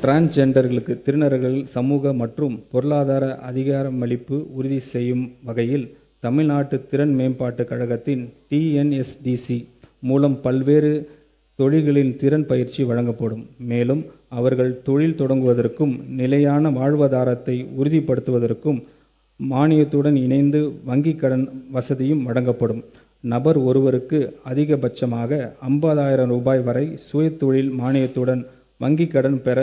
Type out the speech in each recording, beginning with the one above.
டிரான்ஸ்ஜெண்டர்களுக்கு திருநர்கள் சமூக மற்றும் பொருளாதார அதிகாரமளிப்பு உறுதி செய்யும் வகையில் தமிழ்நாட்டு திறன் மேம்பாட்டுக் கழகத்தின் டிஎன்எஸ்டிசி மூலம் பல்வேறு தொழில்களின் திறன் பயிற்சி வழங்கப்படும். மேலும் அவர்கள் தொழில் தொடங்குவதற்கும் நிலையான வாழ்வாதாரத்தை உறுதிப்படுத்துவதற்கும் மானியத்துடன் இணைந்து வங்கி கடன் வசதியும் வழங்கப்படும். நபர் ஒருவருக்கு அதிகபட்சமாக 50,000 ரூபாய் வரை சுயதொழில் மானியத்துடன் வங்கி கடன் பெற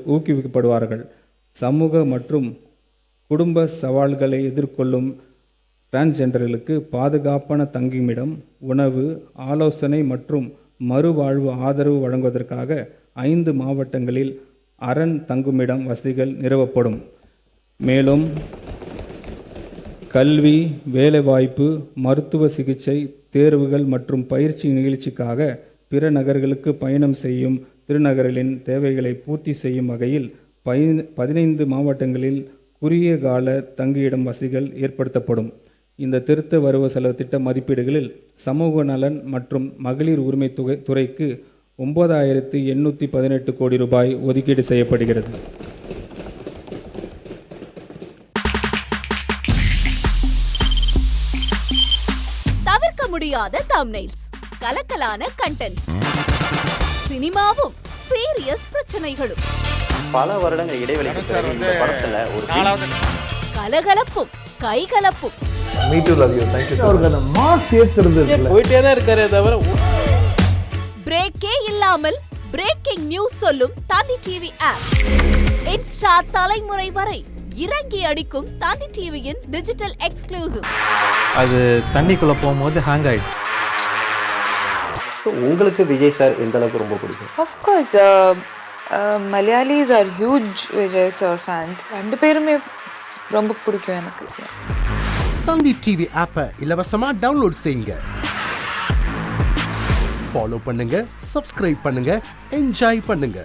ஊக்குவிக்கப்படுவார்கள். சமூக மற்றும் குடும்ப சவால்களை எதிர்கொள்ளும் டிரான்ஸ்ஜெண்டர்களுக்கு பாதுகாப்பான தங்குமிடம், உணவு, ஆலோசனை மற்றும் மறுவாழ்வு ஆதரவு வழங்குவதற்காக 5 மாவட்டங்களில் அரண் தங்குமிடம் வசதிகள் நிறுவப்படும். மேலும் கல்வி, வேலைவாய்ப்பு, மருத்துவ சிகிச்சை, தேர்வுகள் மற்றும் பயிற்சி நிகழ்ச்சிக்காக பிற நகர்களுக்கு பயணம் செய்யும் திருநகர்களின் தேவைகளை பூர்த்தி செய்யும் வகையில் 15 மாவட்டங்களில் குறுகிய கால தங்குயிடம் வசதிகள் ஏற்படுத்தப்படும். இந்த திருத்த வரவு செலவு திட்ட மதிப்பீடுகளில் சமூக நலன் மற்றும் மகளிர் உரிமை துறைக்கு 9,818 கோடி ரூபாய் ஒதுக்கீடு செய்யப்படுகிறது. தவிர்க்க முடியாத தம்ப்நெயில்ஸ், கலக்கலான கண்டென்ட்ஸ், சினிமாவும் சீரியஸ் பிரச்சனைகளும், பல வருடங்கள் இடைவெளிக்கு பிறகு இந்த படத்துல ஒரு கலகலப்பும் கைகலப்பும், போயிட்டே தான் இருக்காரே தவிர பிரேக்கே இல்லாமல் பிரேக்கிங் நியூஸ் சொல்லும் தந்தி டிவி ஆப். இன்ஸ்டா தலைமுறை வரை இறங்கி அடிக்கும் தந்தி டிவியின் டிஜிட்டல் எக்ஸ்க்ளூசிவ். அது தண்ணிக்குள்ள போகும்போது ஹேங் ஆயிடுச்சு. உங்களுக்கு விஜய் சார் எந்த அளவுக்கு ரொம்ப பிடிக்கும்? Of course, Malayalis are huge Vijay sir fans. ரெண்டு பேருமே ரொம்ப பிடிக்கும் எனக்கு. தந்தி டிவி ஆப்பை இலவசமா டவுன்லோட் செய்யுங்க. ஃபாலோ பண்ணுங்க, சப்ஸ்கிரைப் பண்ணுங்க, என்ஜாய் பண்ணுங்க.